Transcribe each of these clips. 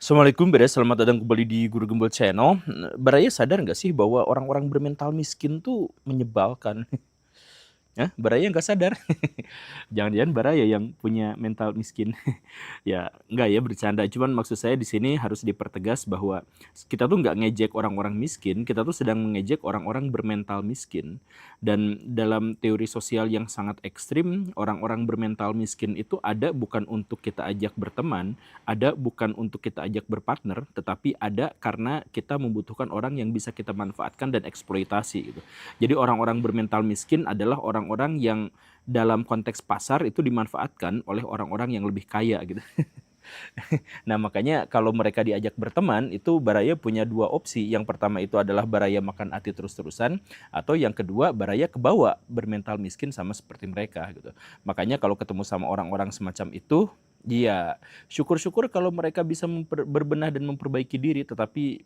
Assalamualaikum Bere, selamat datang kembali di Guru Gembel Channel. Baraya sadar nggak sih bahwa orang-orang bermental miskin tuh menyebalkan? Hah? Baraya nggak sadar? Jangan-jangan Baraya yang punya mental miskin. Ya, enggak ya, bercanda. Cuman maksud saya di sini harus dipertegas bahwa kita tuh nggak ngejek orang-orang miskin, kita tuh sedang mengejek orang-orang bermental miskin. Dan dalam teori sosial yang sangat ekstrim, orang-orang bermental miskin itu ada bukan untuk kita ajak berteman, ada bukan untuk kita ajak berpartner, tetapi ada karena kita membutuhkan orang yang bisa kita manfaatkan dan eksploitasi gitu. Jadi orang-orang bermental miskin adalah orang-orang yang dalam konteks pasar itu dimanfaatkan oleh orang-orang yang lebih kaya gitu. Nah, makanya kalau mereka diajak berteman, itu Baraya punya dua opsi. Yang pertama itu adalah Baraya makan hati terus-terusan, atau yang kedua Baraya kebawa bermental miskin sama seperti mereka gitu. Makanya kalau ketemu sama orang-orang semacam itu, ya syukur-syukur kalau mereka bisa berbenah dan memperbaiki diri, tetapi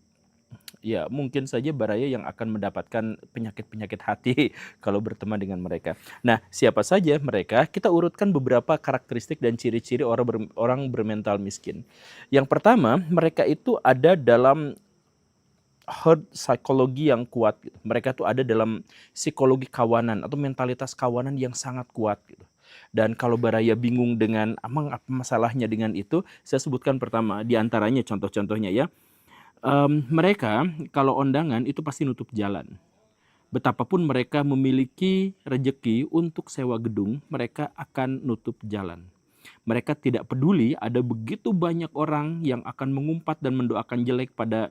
ya mungkin saja Baraya yang akan mendapatkan penyakit-penyakit hati kalau berteman dengan mereka. Nah, siapa saja mereka? Kita urutkan beberapa karakteristik dan ciri-ciri orang bermental miskin. Yang pertama, mereka itu ada dalam herd psikologi yang kuat gitu. Mereka tuh ada dalam psikologi kawanan atau mentalitas kawanan yang sangat kuat gitu. Dan kalau Baraya bingung dengan emang apa masalahnya dengan itu, saya sebutkan pertama di antaranya contoh-contohnya ya. Mereka kalau undangan itu pasti nutup jalan. Betapapun mereka memiliki rejeki untuk sewa gedung, mereka akan nutup jalan. Mereka tidak peduli ada begitu banyak orang yang akan mengumpat dan mendoakan jelek pada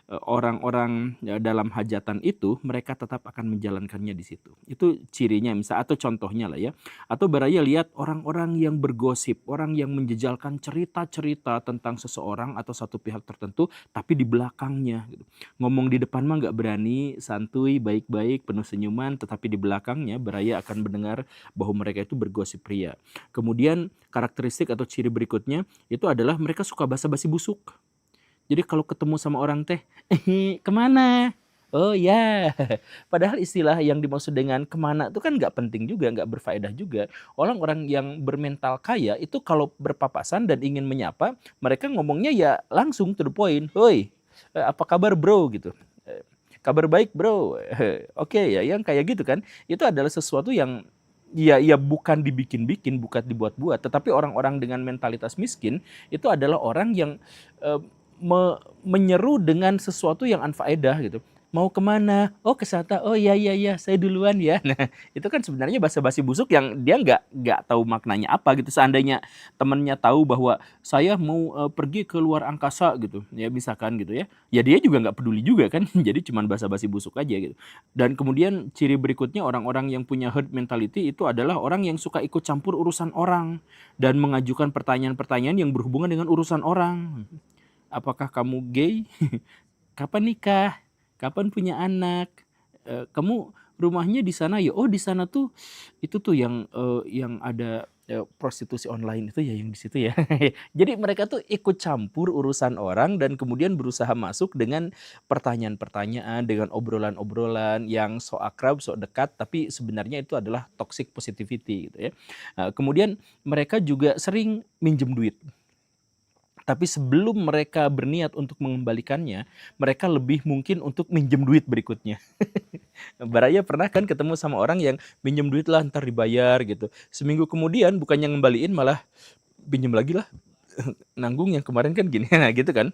orang-orang dalam hajatan itu, mereka tetap akan menjalankannya di situ. Itu cirinya misal atau contohnya lah ya. Atau Baraya lihat orang-orang yang bergosip, orang yang menjejalkan cerita-cerita tentang seseorang atau satu pihak tertentu, tapi di belakangnya gitu. Ngomong di depan mah nggak berani, santuy, baik-baik, penuh senyuman, tetapi di belakangnya Baraya akan mendengar bahwa mereka itu bergosip ria. Kemudian karakteristik atau ciri berikutnya itu adalah mereka suka basa-basi busuk. Jadi kalau ketemu sama orang teh, kemana? Oh ya, padahal istilah yang dimaksud dengan kemana itu kan nggak penting juga, nggak berfaedah juga. Orang-orang yang bermental kaya itu kalau berpapasan dan ingin menyapa, mereka ngomongnya ya langsung to the point. Hoi, apa kabar bro gitu. Kabar baik bro. Oke ya, yang kayak gitu kan. Itu adalah sesuatu yang ya bukan dibikin-bikin, bukan dibuat-buat, tetapi orang-orang dengan mentalitas miskin itu adalah orang yang eh, menyeru dengan sesuatu yang anfaedah gitu. Mau kemana? Oh ke Sata. Oh iya iya iya, saya duluan ya. Nah itu kan sebenarnya basa-basi busuk yang dia nggak tahu maknanya apa gitu. Seandainya temennya tahu bahwa saya mau pergi ke luar angkasa gitu, ya misalkan gitu ya dia juga nggak peduli juga kan. Jadi cuman basa-basi busuk aja gitu. Dan kemudian ciri berikutnya orang-orang yang punya herd mentality itu adalah orang yang suka ikut campur urusan orang dan mengajukan pertanyaan-pertanyaan yang berhubungan dengan urusan orang. Apakah kamu gay? Kapan nikah? Kapan punya anak? Kamu rumahnya di sana ya? Oh di sana tuh itu tuh yang ada prostitusi online itu ya yang di situ ya. Jadi mereka tuh ikut campur urusan orang dan kemudian berusaha masuk dengan pertanyaan-pertanyaan, dengan obrolan-obrolan yang so akrab, so dekat, tapi sebenarnya itu adalah toxic positivity gitu ya. Kemudian mereka juga sering minjem duit. Tapi sebelum mereka berniat untuk mengembalikannya, mereka lebih mungkin untuk minjem duit berikutnya. Baraya pernah kan ketemu sama orang yang minjem duit lah ntar dibayar gitu. Seminggu kemudian bukannya ngembaliin malah pinjem lagi lah. Nanggung yang kemarin kan gini. Nah gitu kan.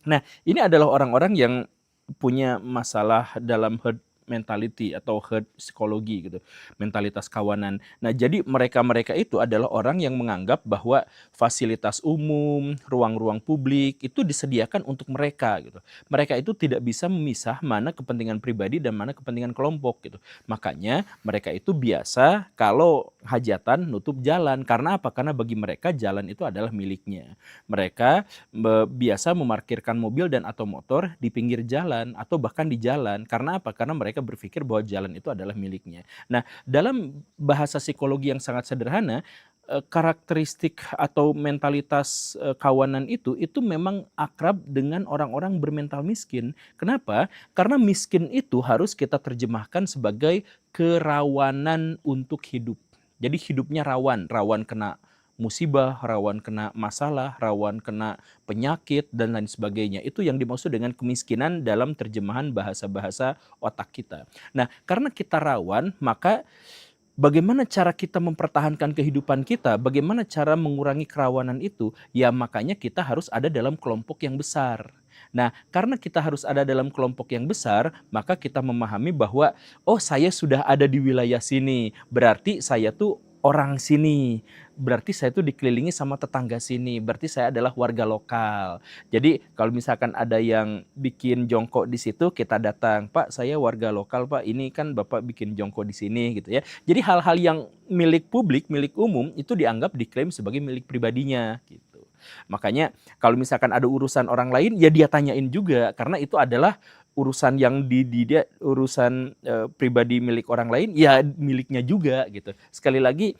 Nah ini adalah orang-orang yang punya masalah dalam herd mentality atau herd psikologi gitu, mentalitas kawanan. Nah, jadi mereka-mereka itu adalah orang yang menganggap bahwa fasilitas umum, ruang-ruang publik itu disediakan untuk mereka gitu. Mereka itu tidak bisa memisah mana kepentingan pribadi dan mana kepentingan kelompok gitu. Makanya mereka itu biasa kalau hajatan nutup jalan. Karena apa? Karena bagi mereka jalan itu adalah miliknya. Mereka biasa memarkirkan mobil dan atau motor di pinggir jalan atau bahkan di jalan. Karena apa? Karena mereka berpikir bahwa jalan itu adalah miliknya. Nah, dalam bahasa psikologi yang sangat sederhana, karakteristik atau mentalitas kawanan itu memang akrab dengan orang-orang bermental miskin. Kenapa? Karena miskin itu harus kita terjemahkan sebagai kerawanan untuk hidup. Jadi hidupnya rawan, rawan kena musibah, rawan kena masalah, rawan kena penyakit, dan lain sebagainya. Itu yang dimaksud dengan kemiskinan dalam terjemahan bahasa-bahasa otak kita. Nah, karena kita rawan, maka bagaimana cara kita mempertahankan kehidupan kita, bagaimana cara mengurangi kerawanan itu, ya makanya kita harus ada dalam kelompok yang besar. Nah, karena kita harus ada dalam kelompok yang besar, maka kita memahami bahwa, oh saya sudah ada di wilayah sini, berarti saya tuh orang sini, berarti saya tuh dikelilingi sama tetangga sini, berarti saya adalah warga lokal. Jadi kalau misalkan ada yang bikin jongkok di situ, kita datang, Pak saya warga lokal Pak, ini kan Bapak bikin jongkok di sini gitu ya. Jadi hal-hal yang milik publik, milik umum itu dianggap diklaim sebagai milik pribadinya gitu. Makanya kalau misalkan ada urusan orang lain ya dia tanyain juga karena itu adalah urusan yang dia urusan pribadi milik orang lain ya miliknya juga gitu. Sekali lagi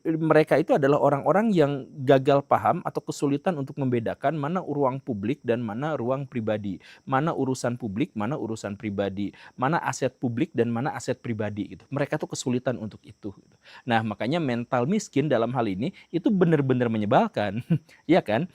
mereka itu adalah orang-orang yang gagal paham atau kesulitan untuk membedakan mana ruang publik dan mana ruang pribadi, mana urusan publik, mana urusan pribadi, mana aset publik dan mana aset pribadi gitu. Mereka tuh kesulitan untuk itu gitu. Nah, makanya mental miskin dalam hal ini itu benar-benar menyebalkan. Iya kan?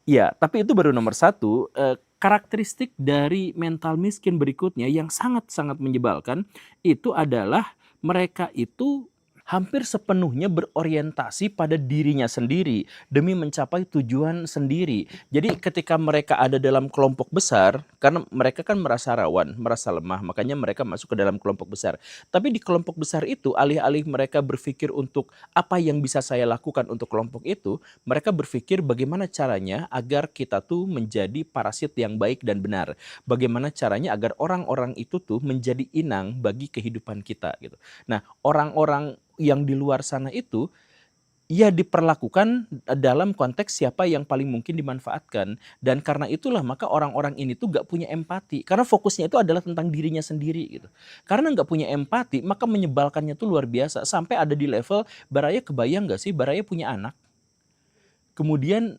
Iya, tapi itu baru nomor satu. Karakteristik dari mental miskin berikutnya yang sangat-sangat menyebalkan itu adalah mereka itu hampir sepenuhnya berorientasi pada dirinya sendiri demi mencapai tujuan sendiri. Jadi ketika mereka ada dalam kelompok besar, karena mereka kan merasa rawan, merasa lemah, makanya mereka masuk ke dalam kelompok besar. Tapi di kelompok besar itu, alih-alih mereka berpikir untuk apa yang bisa saya lakukan untuk kelompok itu, mereka berpikir bagaimana caranya agar kita tuh menjadi parasit yang baik dan benar. Bagaimana caranya agar orang-orang itu tuh menjadi inang bagi kehidupan kita gitu. Nah, orang-orang yang di luar sana itu ya diperlakukan dalam konteks siapa yang paling mungkin dimanfaatkan. Dan karena itulah maka orang-orang ini tuh gak punya empati. Karena fokusnya itu adalah tentang dirinya sendiri gitu. Karena gak punya empati maka menyebalkannya tuh luar biasa. Sampai ada di level Baraya kebayang gak sih Baraya punya anak. Kemudian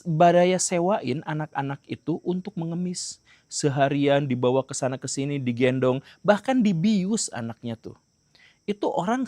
Baraya sewain anak-anak itu untuk mengemis. Seharian dibawa ke sana ke sini digendong. Bahkan dibius anaknya tuh. Itu orang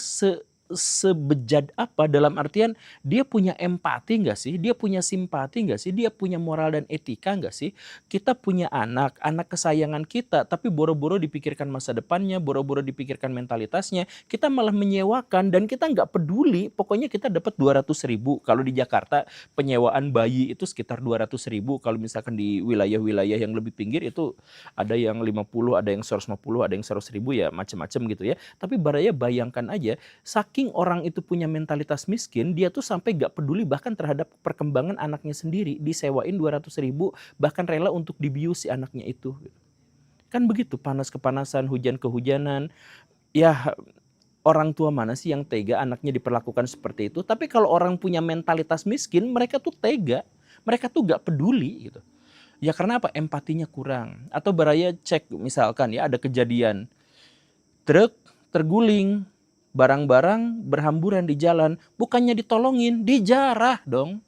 sebejat apa dalam artian dia punya empati nggak sih? Dia punya simpati nggak sih? Dia punya moral dan etika nggak sih? Kita punya anak, anak kesayangan kita, tapi boro-boro dipikirkan masa depannya, boro-boro dipikirkan mentalitasnya, kita malah menyewakan dan kita nggak peduli, pokoknya kita dapat 200.000. Kalau di Jakarta penyewaan bayi itu sekitar 200.000, kalau misalkan di wilayah-wilayah yang lebih pinggir itu ada yang 50, ada yang 150, ada yang 100.000 ya macam-macam gitu ya. Tapi Baraya bayangkan aja, saking orang itu punya mentalitas miskin, dia tuh sampai gak peduli bahkan terhadap perkembangan anaknya sendiri, disewain 200.000, bahkan rela untuk dibius si anaknya itu. Kan begitu, panas kepanasan, hujan kehujanan, ya orang tua mana sih yang tega anaknya diperlakukan seperti itu? Tapi kalau orang punya mentalitas miskin, mereka tuh tega, mereka tuh gak peduli gitu. Ya karena apa? Empatinya kurang. Atau Baraya cek misalkan ya ada kejadian, truk terguling, barang-barang berhamburan di jalan, bukannya ditolongin, dijarah dong.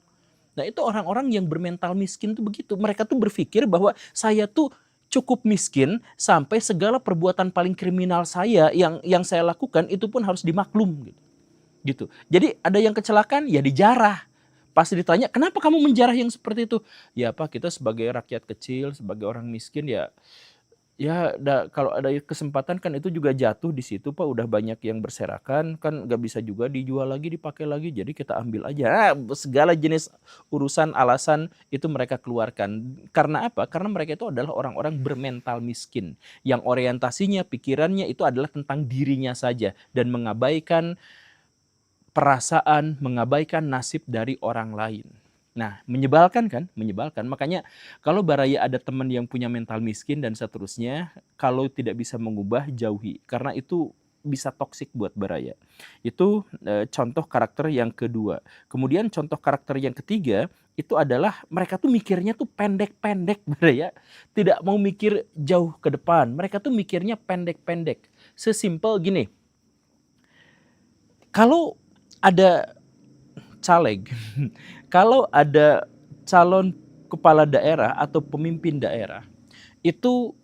Nah itu orang-orang yang bermental miskin tuh begitu. Mereka tuh berpikir bahwa saya tuh cukup miskin sampai segala perbuatan paling kriminal saya yang saya lakukan itu pun harus dimaklum gitu. Jadi ada yang kecelakaan ya dijarah. Pas ditanya kenapa kamu menjarah yang seperti itu? Ya Pak kita sebagai rakyat kecil, sebagai orang miskin ya kalau ada kesempatan kan itu juga jatuh di situ Pak, udah banyak yang berserakan, kan nggak bisa juga dijual lagi, dipakai lagi, jadi kita ambil aja. Segala jenis urusan alasan itu mereka keluarkan. Karena apa? Karena mereka itu adalah orang-orang bermental miskin, yang orientasinya, pikirannya itu adalah tentang dirinya saja, dan mengabaikan perasaan, mengabaikan nasib dari orang lain. Nah, menyebalkan kan? Menyebalkan. Makanya kalau Baraya ada teman yang punya mental miskin dan seterusnya, kalau tidak bisa mengubah, jauhi. Karena itu bisa toksik buat Baraya. Itu contoh karakter yang kedua. Kemudian contoh karakter yang ketiga, itu adalah mereka tuh mikirnya tuh pendek-pendek Baraya. Tidak mau mikir jauh ke depan. Mereka tuh mikirnya pendek-pendek. Sesimpel gini, kalau ada caleg, kalau ada calon kepala daerah atau pemimpin daerah, itu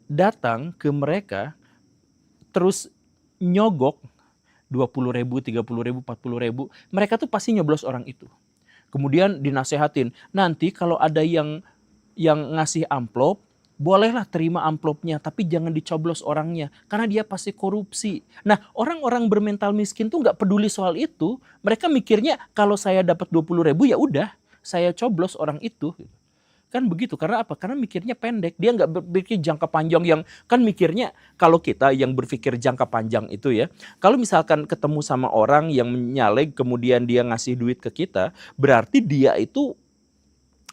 datang ke mereka terus nyogok 20.000, 30.000, 40.000, mereka tuh pasti nyoblos orang itu. Kemudian dinasehatin, nanti kalau ada yang ngasih amplop, bolehlah terima amplopnya, tapi jangan dicoblos orangnya, karena dia pasti korupsi. Nah, orang-orang bermental miskin tuh nggak peduli soal itu. Mereka mikirnya kalau saya dapat 20.000 ya udah, saya coblos orang itu. Kan begitu, karena apa? Karena mikirnya pendek. Dia nggak berpikir jangka panjang yang, kan mikirnya kalau kita yang berpikir jangka panjang itu ya, kalau misalkan ketemu sama orang yang menyaleg kemudian dia ngasih duit ke kita, berarti dia itu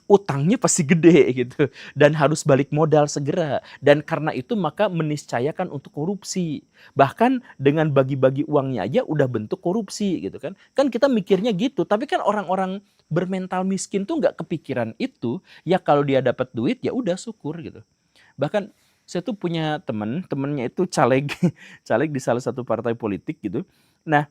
utangnya pasti gede gitu dan harus balik modal segera, dan karena itu maka meniscayakan untuk korupsi. Bahkan dengan bagi-bagi uangnya aja udah bentuk korupsi gitu kan. Kan kita mikirnya gitu, tapi kan orang-orang bermental miskin tuh nggak kepikiran itu. Ya kalau dia dapat duit ya udah syukur gitu. Bahkan saya tuh punya temennya itu caleg caleg di salah satu partai politik gitu. Nah,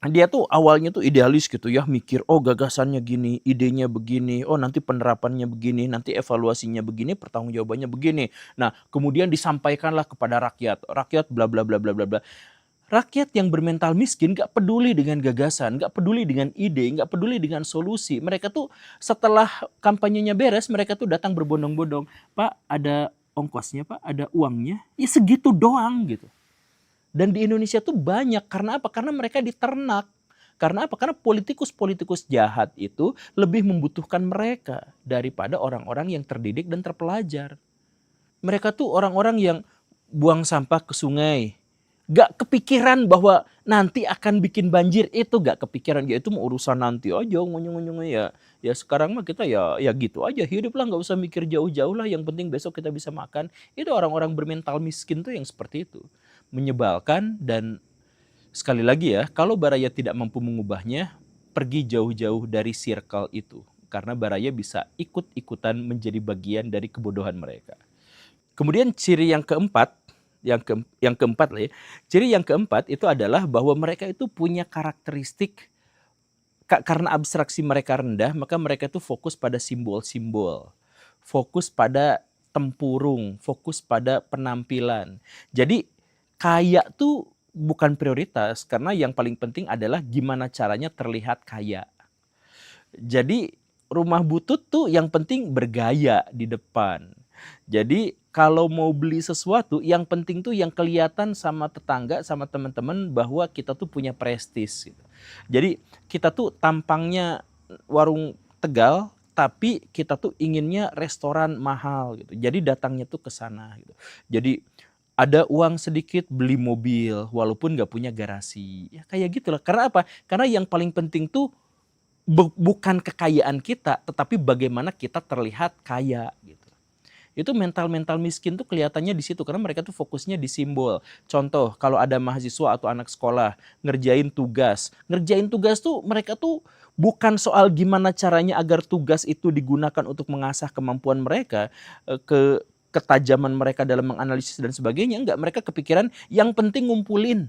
dia tuh awalnya tuh idealis gitu ya, mikir, oh gagasannya gini, idenya begini, oh nanti penerapannya begini, nanti evaluasinya begini, pertanggungjawabannya begini. Nah, kemudian disampaikanlah kepada rakyat, rakyat bla bla bla bla bla bla. Rakyat yang bermental miskin gak peduli dengan gagasan, gak peduli dengan ide, gak peduli dengan solusi. Mereka tuh setelah kampanyenya beres, mereka tuh datang berbondong-bondong. Pak, ada ongkosnya Pak, ada uangnya. Ya segitu doang gitu. Dan di Indonesia tuh banyak, karena apa? Karena mereka diternak. Karena apa? Karena politikus-politikus jahat itu lebih membutuhkan mereka daripada orang-orang yang terdidik dan terpelajar. Mereka tuh orang-orang yang buang sampah ke sungai. Gak kepikiran bahwa nanti akan bikin banjir, itu gak kepikiran. Ya itu mau urusan nanti aja, ngunyung-ngunyung ya. Ya sekarang mah kita ya gitu aja, hidup lah, gak usah mikir jauh-jauh lah, yang penting besok kita bisa makan. Itu orang-orang bermental miskin tuh yang seperti itu. Menyebalkan, dan sekali lagi ya, kalau Baraya tidak mampu mengubahnya, pergi jauh-jauh dari circle itu. Karena Baraya bisa ikut-ikutan menjadi bagian dari kebodohan mereka. Kemudian ciri yang keempat, yang keempat lah ya. Ciri yang keempat itu adalah bahwa mereka itu punya karakteristik, karena abstraksi mereka rendah, maka mereka itu fokus pada simbol-simbol. Fokus pada tempurung, fokus pada penampilan. Jadi kaya tuh bukan prioritas, karena yang paling penting adalah gimana caranya terlihat kaya. Jadi rumah butut tuh yang penting bergaya di depan. Jadi kalau mau beli sesuatu, yang penting tuh yang kelihatan sama tetangga, sama teman-teman bahwa kita tuh punya prestis gitu. Jadi kita tuh tampangnya warung Tegal, tapi kita tuh inginnya restoran mahal gitu. Jadi datangnya tuh ke sana gitu. Jadi ada uang sedikit beli mobil walaupun nggak punya garasi. Ya kayak gitulah. Karena apa? Karena yang paling penting tuh bukan kekayaan kita, tetapi bagaimana kita terlihat kaya gitu. Itu mental-mental miskin tuh kelihatannya di situ, karena mereka tuh fokusnya di simbol. Contoh, kalau ada mahasiswa atau anak sekolah ngerjain tugas tuh mereka tuh bukan soal gimana caranya agar tugas itu digunakan untuk mengasah kemampuan mereka, ketajaman mereka dalam menganalisis dan sebagainya. Enggak, mereka kepikiran yang penting ngumpulin.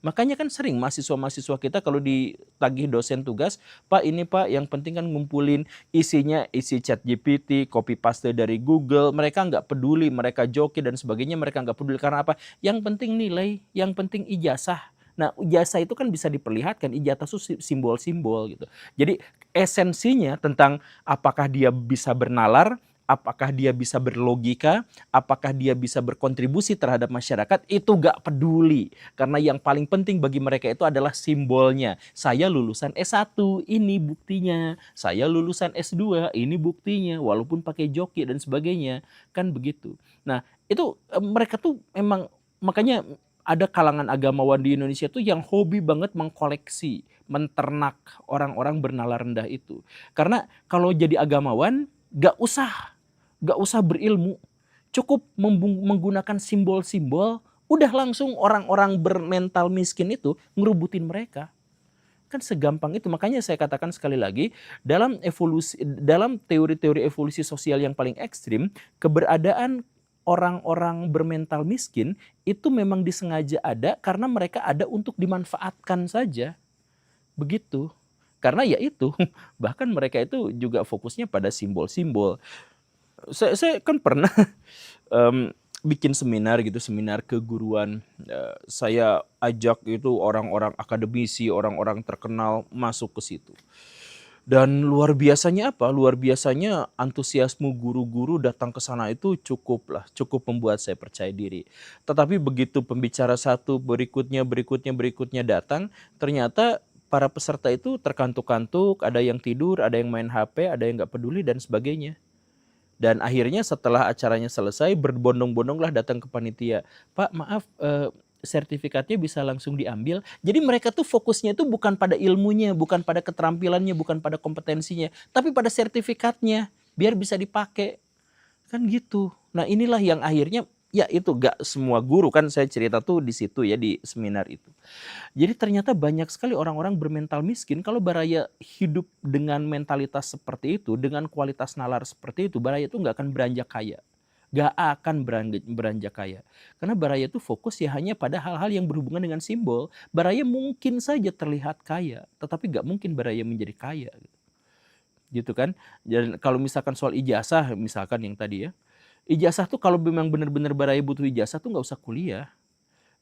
Makanya kan sering mahasiswa-mahasiswa kita kalau ditagih dosen tugas, Pak ini Pak yang penting kan ngumpulin isinya, isi chat GPT, copy paste dari Google, mereka nggak peduli, mereka joki dan sebagainya, mereka nggak peduli karena apa? Yang penting nilai, yang penting ijazah. Nah ijazah itu kan bisa diperlihatkan, ijazah itu simbol-simbol gitu. Jadi esensinya tentang apakah dia bisa bernalar, apakah dia bisa berlogika, apakah dia bisa berkontribusi terhadap masyarakat, itu gak peduli. Karena yang paling penting bagi mereka itu adalah simbolnya. Saya lulusan S1, ini buktinya. Saya lulusan S2, ini buktinya. Walaupun pakai joki dan sebagainya. Kan begitu. Nah, itu mereka tuh emang, makanya ada kalangan agamawan di Indonesia tuh yang hobi banget mengkoleksi, menternak orang-orang bernalar rendah itu. Karena kalau jadi agamawan, gak usah berilmu, cukup menggunakan simbol-simbol, udah langsung orang-orang bermental miskin itu ngerubutin mereka. Kan segampang itu. Makanya saya katakan sekali lagi, dalam teori-teori evolusi sosial yang paling ekstrim, keberadaan orang-orang bermental miskin itu memang disengaja ada karena mereka ada untuk dimanfaatkan saja. Begitu. Karena ya itu, bahkan mereka itu juga fokusnya pada simbol-simbol. Saya kan pernah bikin seminar gitu, seminar keguruan. Saya ajak itu orang-orang akademisi, orang-orang terkenal masuk ke situ. Dan luar biasanya apa? Luar biasanya antusiasme guru-guru datang ke sana itu cukup membuat saya percaya diri. Tetapi begitu pembicara satu berikutnya datang, ternyata para peserta itu terkantuk-kantuk, ada yang tidur, ada yang main HP, ada yang nggak peduli dan sebagainya. Dan akhirnya setelah acaranya selesai berbondong-bondonglah datang ke panitia. Pak maaf sertifikatnya bisa langsung diambil. Jadi mereka tuh fokusnya itu bukan pada ilmunya, bukan pada keterampilannya, bukan pada kompetensinya, tapi pada sertifikatnya biar bisa dipakai. Kan gitu. Nah inilah yang akhirnya ya itu gak semua guru kan saya cerita tuh di situ ya di seminar itu. Jadi ternyata banyak sekali orang-orang bermental miskin kalau Baraya hidup dengan mentalitas seperti itu, dengan kualitas nalar seperti itu, Baraya itu nggak akan beranjak kaya. Nggak akan beranjak kaya. Karena Baraya itu fokus ya hanya pada hal-hal yang berhubungan dengan simbol. Baraya mungkin saja terlihat kaya, tetapi nggak mungkin Baraya menjadi kaya. Gitu kan. Dan kalau misalkan soal ijazah, misalkan yang tadi ya, ijazah tuh kalau memang benar-benar Baraya butuh ijazah tuh nggak usah kuliah.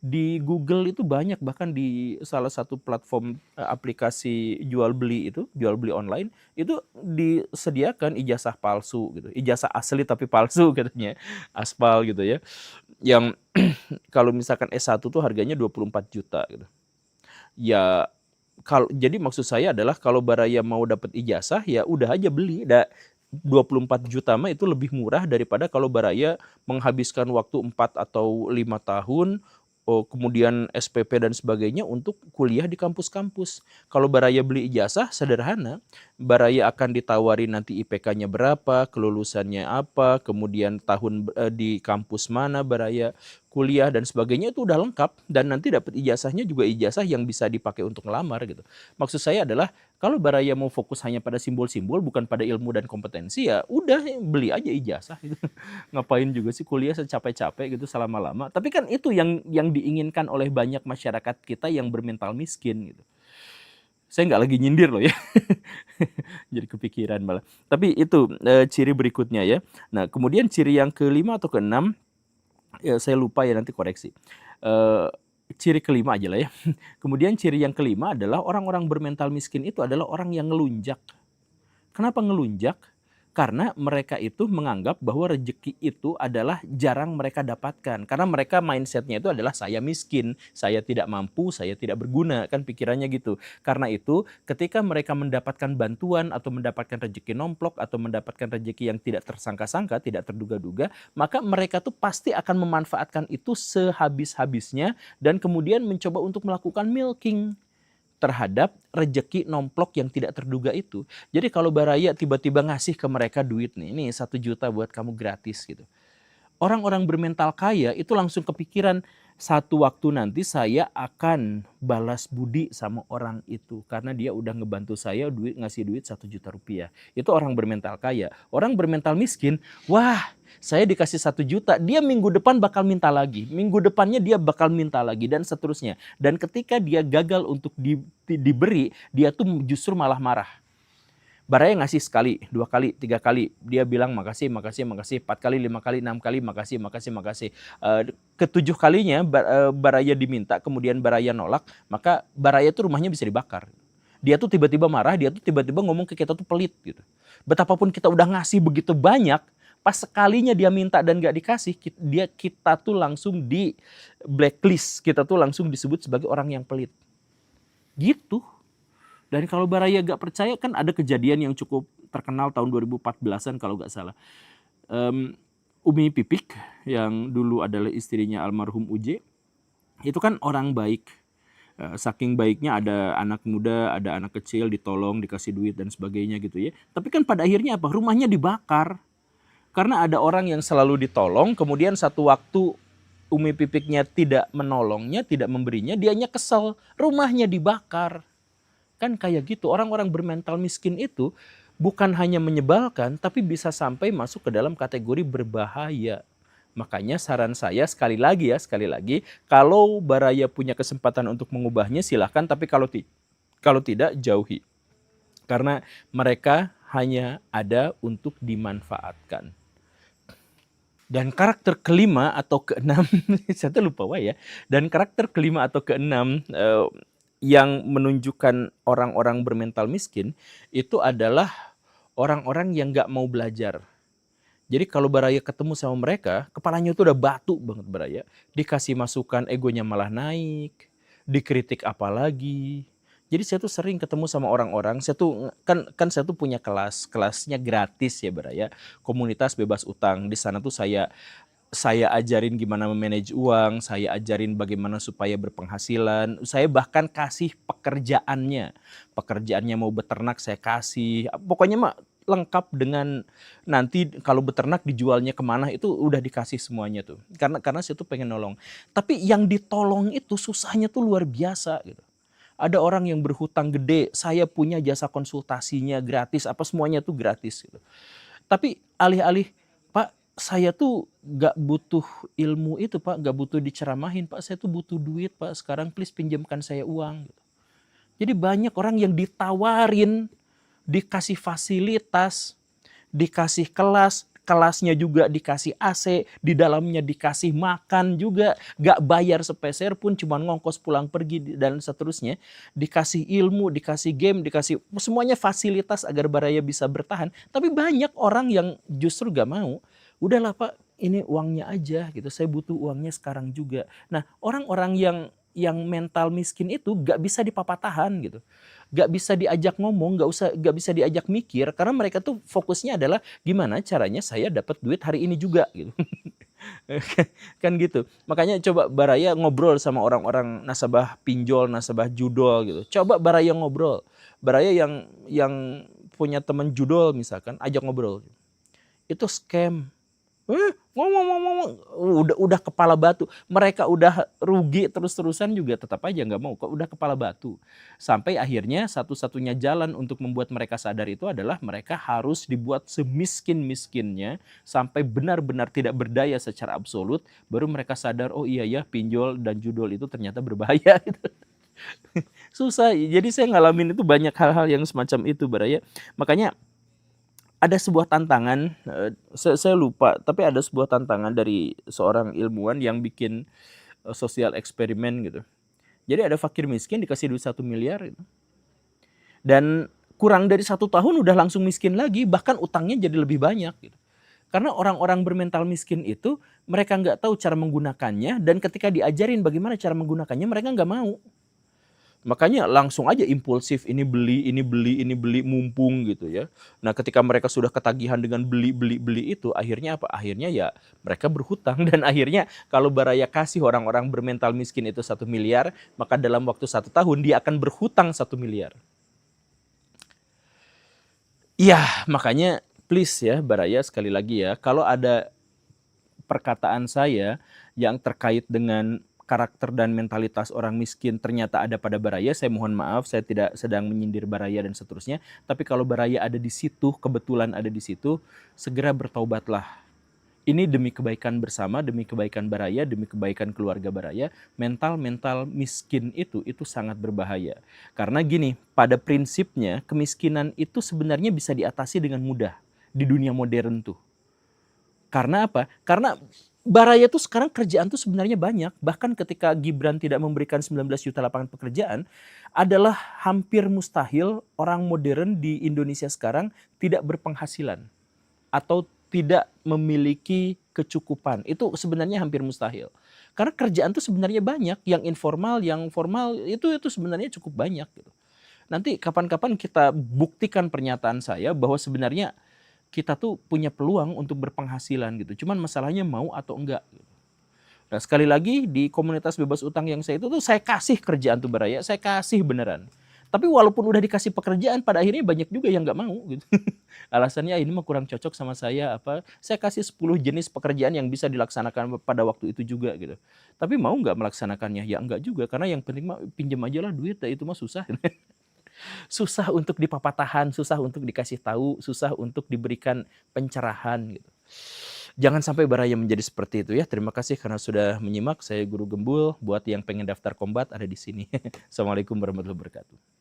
Di Google itu banyak, bahkan di salah satu platform aplikasi jual beli online, itu disediakan ijazah palsu gitu. Ijazah asli tapi palsu katanya. Aspal gitu ya. Yang kalau misalkan S1 tuh harganya 24 juta gitu. Ya jadi maksud saya adalah kalau Baraya mau dapat ijazah ya udah aja beli. 24 juta mah itu lebih murah daripada kalau Baraya menghabiskan waktu 4 atau 5 tahun kemudian SPP dan sebagainya untuk kuliah di kampus-kampus. Kalau Baraya beli ijazah sederhana, Baraya akan ditawari nanti IPK-nya berapa, kelulusannya apa, kemudian tahun di kampus mana Baraya kuliah dan sebagainya itu udah lengkap dan nanti dapat ijazahnya juga ijazah yang bisa dipakai untuk ngelamar gitu. Maksud saya adalah kalau Baraya mau fokus hanya pada simbol-simbol bukan pada ilmu dan kompetensi ya udah beli aja ijazah gitu. Ngapain juga sih kuliah secapek-capek gitu selama-lama. Tapi kan itu yang diinginkan oleh banyak masyarakat kita yang bermental miskin gitu. Saya nggak lagi nyindir loh ya. Jadi kepikiran malah. Tapi itu ciri berikutnya ya. Nah kemudian ciri yang kelima atau keenam, ya saya lupa ya nanti koreksi. Ciri kelima aja lah ya. Kemudian ciri yang kelima adalah orang-orang bermental miskin itu adalah orang yang ngelunjak. Kenapa ngelunjak? Karena mereka itu menganggap bahwa rezeki itu adalah jarang mereka dapatkan. Karena mereka mindsetnya itu adalah saya miskin, saya tidak mampu, saya tidak berguna. Kan pikirannya gitu. Karena itu ketika mereka mendapatkan bantuan atau mendapatkan rezeki nomplok atau mendapatkan rezeki yang tidak tersangka-sangka, tidak terduga-duga, maka mereka tuh pasti akan memanfaatkan itu sehabis-habisnya dan kemudian mencoba untuk melakukan milking terhadap rejeki nomplok yang tidak terduga itu. Jadi kalau Baraya tiba-tiba ngasih ke mereka duit nih 1 juta buat kamu gratis gitu. Orang-orang bermental kaya itu langsung kepikiran satu waktu nanti saya akan balas budi sama orang itu karena dia udah ngebantu saya ngasih duit 1 juta rupiah. Itu orang bermental kaya. Orang bermental miskin, wah saya dikasih 1 juta, dia minggu depan bakal minta lagi. Minggu depannya dia bakal minta lagi dan seterusnya. Dan ketika dia gagal untuk diberi, dia tuh justru malah marah. Baraya ngasih sekali, 2 kali, 3 kali. Dia bilang makasih, makasih, makasih. 4 kali, 5 kali, 6 kali, makasih, makasih, makasih. Ke-7 kalinya Baraya diminta, kemudian Baraya nolak, maka Baraya tuh rumahnya bisa dibakar. Dia tuh tiba-tiba marah, dia tuh tiba-tiba ngomong ke kita tuh pelit gitu. Betapapun kita udah ngasih begitu banyak, pas sekalinya dia minta dan gak dikasih, kita tuh langsung di blacklist, kita tuh langsung disebut sebagai orang yang pelit. Gitu. Dan kalau Baraya gak percaya kan ada kejadian yang cukup terkenal tahun 2014-an kalau gak salah. Umi Pipik yang dulu adalah istrinya almarhum Uje, itu kan orang baik. Saking baiknya ada anak muda, ada anak kecil ditolong, dikasih duit dan sebagainya gitu ya. Tapi kan pada akhirnya apa? Rumahnya dibakar. Karena ada orang yang selalu ditolong, kemudian satu waktu Umi Pipiknya tidak menolongnya, tidak memberinya, dianya kesel, rumahnya dibakar. Kan kayak gitu, orang-orang bermental miskin itu bukan hanya menyebalkan, tapi bisa sampai masuk ke dalam kategori berbahaya. Makanya saran saya sekali lagi, kalau Baraya punya kesempatan untuk mengubahnya silahkan, tapi kalau tidak jauhi. Karena mereka hanya ada untuk dimanfaatkan. Dan karakter kelima atau keenam, saya tuh lupa ya. Dan karakter kelima atau keenam yang menunjukkan orang-orang bermental miskin itu adalah orang-orang yang nggak mau belajar. Jadi kalau Baraya ketemu sama mereka, kepalanya tuh udah batu banget Baraya. Dikasih masukan, egonya malah naik, dikritik apalagi. Jadi saya tuh sering ketemu sama orang-orang, saya tuh kan saya tuh punya kelasnya gratis ya Baraya. Komunitas bebas utang. Di sana tuh saya ajarin gimana memanage uang, saya ajarin bagaimana supaya berpenghasilan, saya bahkan kasih pekerjaannya. Pekerjaannya mau beternak saya kasih, pokoknya mah lengkap dengan nanti kalau beternak dijualnya kemana itu udah dikasih semuanya tuh. Karena saya tuh pengen nolong. Tapi yang ditolong itu susahnya tuh luar biasa gitu. Ada orang yang berhutang gede, saya punya jasa konsultasinya gratis, apa semuanya tuh gratis gitu. Tapi alih-alih, Pak, saya tuh gak butuh ilmu itu Pak, gak butuh diceramahin Pak, saya tuh butuh duit Pak, sekarang please pinjamkan saya uang. Jadi banyak orang yang ditawarin, dikasih fasilitas, dikasih kelas, kelasnya juga dikasih AC, di dalamnya dikasih makan juga, gak bayar sepeser pun, cuma ngongkos pulang pergi dan seterusnya. Dikasih ilmu, dikasih game, dikasih semuanya fasilitas agar Baraya bisa bertahan. Tapi banyak orang yang justru gak mau. Udahlah Pak, ini uangnya aja gitu, saya butuh uangnya sekarang juga. Nah, orang-orang yang mental miskin itu gak bisa dipapatahan gitu. Gak bisa diajak ngomong, gak bisa diajak mikir, karena mereka tuh fokusnya adalah gimana caranya saya dapat duit hari ini juga gitu. Kan gitu. Makanya coba Baraya ngobrol sama orang-orang nasabah pinjol, nasabah judol gitu. Coba Baraya ngobrol. Baraya yang punya teman judol misalkan, ajak ngobrol. Itu scam. Ngomong, udah kepala batu. Mereka udah rugi terus-terusan juga tetap aja nggak mau. Kok udah kepala batu. Sampai akhirnya satu-satunya jalan untuk membuat mereka sadar itu adalah mereka harus dibuat semiskin-miskinnya sampai benar-benar tidak berdaya secara absolut. Baru mereka sadar, oh iya ya pinjol dan judol itu ternyata berbahaya. Susah. Jadi saya ngalamin itu banyak hal-hal yang semacam itu Baraya. Makanya ada sebuah tantangan, saya lupa, tapi ada sebuah tantangan dari seorang ilmuwan yang bikin sosial eksperimen gitu. Jadi ada fakir miskin dikasih duit 1 miliar gitu. Dan kurang dari 1 tahun udah langsung miskin lagi, bahkan utangnya jadi lebih banyak gitu. Karena orang-orang bermental miskin itu mereka nggak tahu cara menggunakannya, dan ketika diajarin bagaimana cara menggunakannya mereka nggak mau. Makanya langsung aja impulsif, ini beli, mumpung gitu ya. Nah ketika mereka sudah ketagihan dengan beli itu, akhirnya apa? Akhirnya ya mereka berhutang, dan akhirnya kalau Baraya kasih orang-orang bermental miskin itu 1 miliar, maka dalam waktu 1 tahun dia akan berhutang 1 miliar. Iya, makanya please ya Baraya, sekali lagi ya, kalau ada perkataan saya yang terkait dengan karakter dan mentalitas orang miskin ternyata ada pada Baraya, saya mohon maaf, saya tidak sedang menyindir Baraya dan seterusnya. Tapi kalau Baraya ada di situ, kebetulan ada di situ, segera bertaubatlah. Ini demi kebaikan bersama, demi kebaikan Baraya, demi kebaikan keluarga Baraya. Mental miskin itu sangat berbahaya. Karena gini, pada prinsipnya kemiskinan itu sebenarnya bisa diatasi dengan mudah di dunia modern tuh. Karena apa? Karena Baraya tuh sekarang kerjaan tuh sebenarnya banyak. Bahkan ketika Gibran tidak memberikan 19 juta lapangan pekerjaan, adalah hampir mustahil orang modern di Indonesia sekarang tidak berpenghasilan atau tidak memiliki kecukupan. Itu sebenarnya hampir mustahil. Karena kerjaan tuh sebenarnya banyak, yang informal, yang formal itu sebenarnya cukup banyak gitu. Nanti kapan-kapan kita buktikan pernyataan saya bahwa sebenarnya kita tuh punya peluang untuk berpenghasilan gitu. Cuman masalahnya mau atau enggak. Nah sekali lagi di komunitas bebas utang yang saya itu tuh saya kasih kerjaan tuh Baraya, saya kasih beneran. Tapi walaupun udah dikasih pekerjaan, pada akhirnya banyak juga yang nggak mau gitu. Alasannya ini mah kurang cocok sama saya apa. Saya kasih 10 jenis pekerjaan yang bisa dilaksanakan pada waktu itu juga gitu. Tapi mau nggak melaksanakannya? Ya enggak juga, karena yang penting mah pinjam aja lah duit, itu mah susah. Susah untuk dipapatahan, susah untuk dikasih tahu, susah untuk diberikan pencerahan gitu. Jangan sampai Baraya menjadi seperti itu ya. Terima kasih karena sudah menyimak. Saya Guru Gembul. Buat yang pengen daftar kombat ada di sini. Assalamualaikum warahmatullahi wabarakatuh.